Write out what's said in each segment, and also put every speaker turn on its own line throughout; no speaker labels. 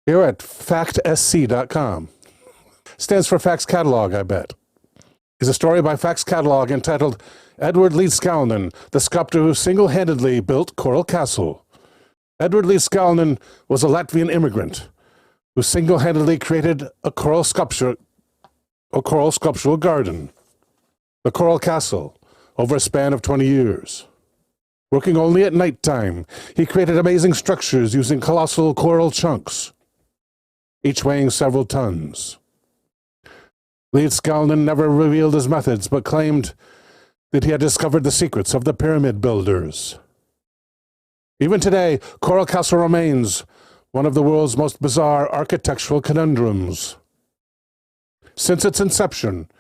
Here at factsc.com. Stands for Facts Catalog, I bet. Is a story by Facts Catalog entitled Edward Leedskalnin, the sculptor who single-handedly built Coral Castle. Edward Leedskalnin was a Latvian immigrant who single-handedly created a coral sculptural garden, the Coral Castle, over a span of 20 years. Working only at nighttime, he created amazing structures using colossal coral chunks, each weighing several tons. Leedskalnin never revealed his methods, but claimed that he had discovered the secrets of the pyramid builders. Even today, Coral Castle remains one of the world's most bizarre architectural conundrums. Since its inception,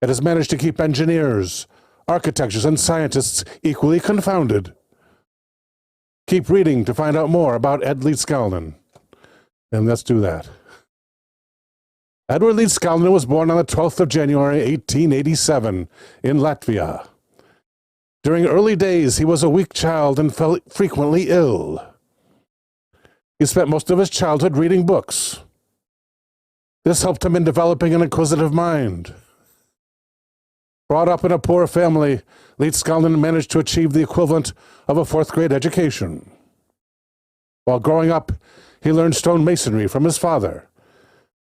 it has managed to keep engineers, architects, and scientists equally confounded. Keep reading to find out more about Ed Leedskalnin. And let's do that. Edward Leedskalnin was born on the 12th of January, 1887, in Latvia. During early days, he was a weak child and fell frequently ill. He spent most of his childhood reading books. This helped him in developing an inquisitive mind. Brought up in a poor family, Leedskalnin managed to achieve the equivalent of a fourth-grade education. While growing up, he learned stonemasonry from his father.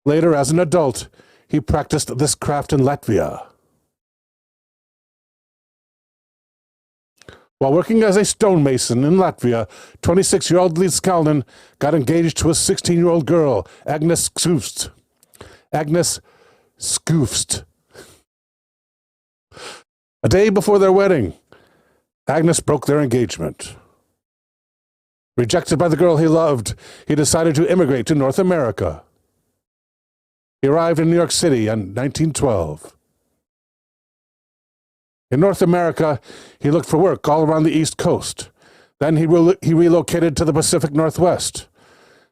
Later, as an adult, he practiced this craft in Latvia. While working as a stonemason in Latvia, 26-year-old Leedskalnin got engaged to a 16-year-old girl, Agnes Skufst. A day before their wedding, Agnes broke their engagement. Rejected by the girl he loved, he decided to immigrate to North America. He arrived in New York City in 1912. In North America, he looked for work all around the East Coast. Then he relocated to the Pacific Northwest.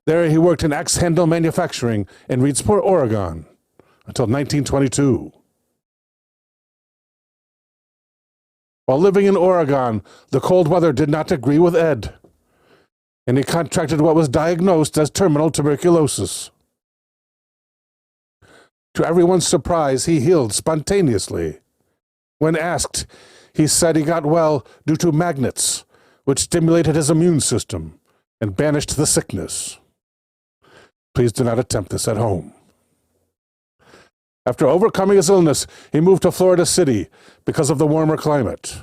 There he worked in axe handle manufacturing in Reedsport, Oregon, until 1922. While living in Oregon, the cold weather did not agree with Ed, and he contracted what was diagnosed as terminal tuberculosis. To everyone's surprise, he healed spontaneously. When asked, he said he got well due to magnets, which stimulated his immune system and banished the sickness. Please do not attempt this at home. After overcoming his illness, he moved to Florida City because of the warmer climate.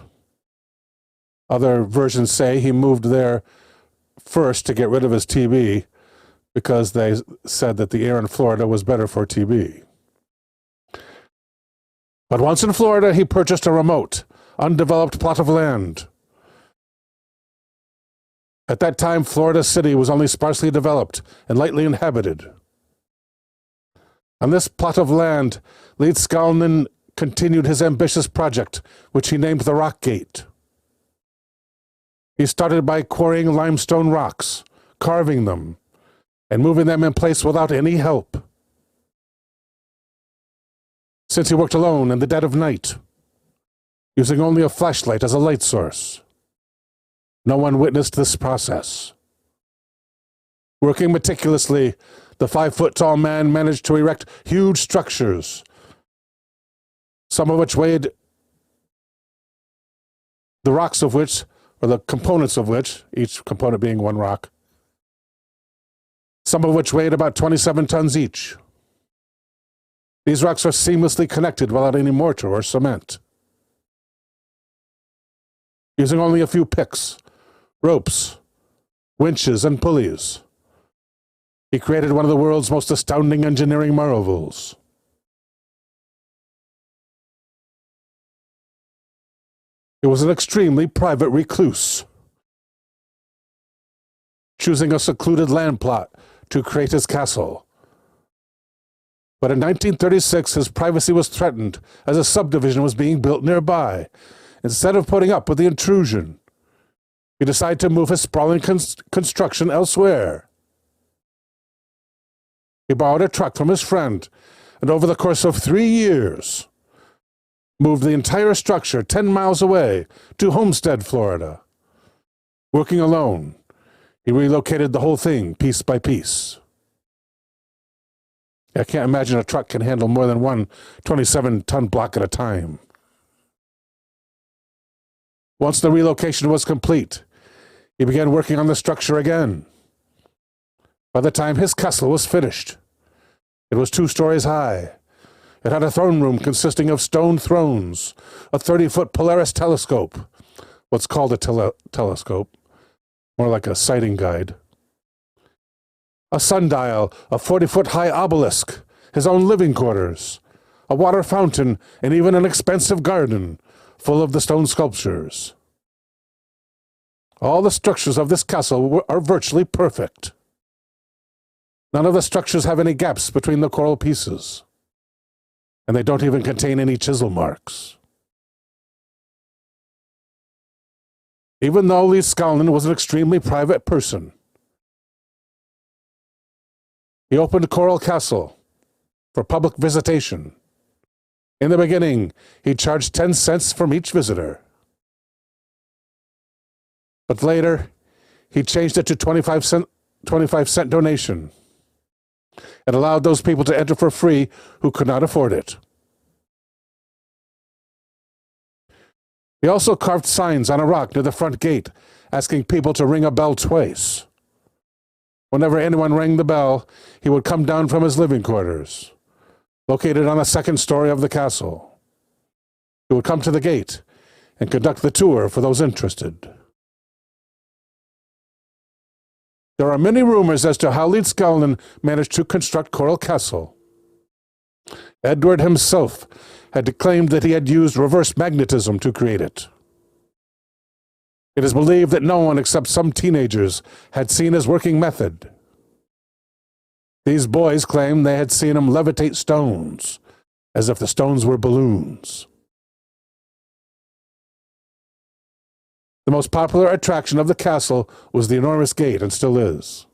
Other versions say he moved there first to get rid of his TB because they said that the air in Florida was better for TB. But once in Florida, he purchased a remote, undeveloped plot of land. At that time, Florida City was only sparsely developed and lightly inhabited. On this plot of land, Leedskalnin continued his ambitious project, which he named the Rock Gate. He started by quarrying limestone rocks, carving them, and moving them in place without any help. Since he worked alone in the dead of night, using only a flashlight as a light source, no one witnessed this process. Working meticulously, the 5-foot-tall man managed to erect huge structures, some of which weighed, the rocks of which, or the components of which, each component being one rock, some of which weighed about 27 tons each. These rocks are seamlessly connected without any mortar or cement. Using only a few picks, ropes, winches, and pulleys, he created one of the world's most astounding engineering marvels. He was an extremely private recluse, choosing a secluded land plot to create his castle. But in 1936, his privacy was threatened as a subdivision was being built nearby. Instead of putting up with the intrusion, he decided to move his sprawling construction elsewhere. He borrowed a truck from his friend, and over the course of 3 years, moved the entire structure 10 miles away to Homestead, Florida. Working alone, he relocated the whole thing piece by piece. I can't imagine a truck can handle more than one 27-ton block at a time. Once the relocation was complete, he began working on the structure again. By the time his castle was finished, it was 2 stories high. It had a throne room consisting of stone thrones, a 30-foot Polaris telescope, what's called a telescope, more like a sighting guide, a sundial, a 40-foot high obelisk, his own living quarters, a water fountain, and even an expansive garden full of the stone sculptures. All the structures of this castle are virtually perfect. None of the structures have any gaps between the coral pieces, and they don't even contain any chisel marks. Even though Leedskalnin was an extremely private person, he opened Coral Castle for public visitation. In the beginning, he charged 10 cents from each visitor. But later, he changed it to 25-cent donation and allowed those people to enter for free who could not afford it. He also carved signs on a rock near the front gate asking people to ring a bell twice. Whenever anyone rang the bell, he would come down from his living quarters, located on the 2nd story of the castle. He would come to the gate and conduct the tour for those interested. There are many rumors as to how Leedskalnin managed to construct Coral Castle. Edward himself had claimed that he had used reverse magnetism to create it. It is believed that no one except some teenagers had seen his working method. These boys claimed they had seen him levitate stones, as if the stones were balloons. The most popular attraction of the castle was the enormous gate, and still is.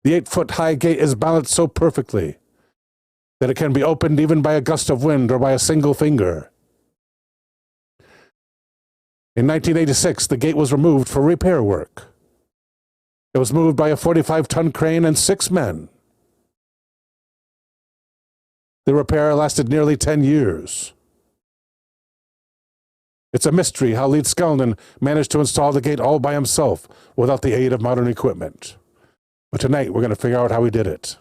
The 8-foot-high gate is balanced so perfectly that it can be opened even by a gust of wind or by a single finger. In 1986, the gate was removed for repair work. It was moved by a 45-ton crane and 6 men. The repair lasted nearly 10 years. It's a mystery how Leedskalnin managed to install the gate all by himself without the aid of modern equipment. But tonight, we're going to figure out how he did it.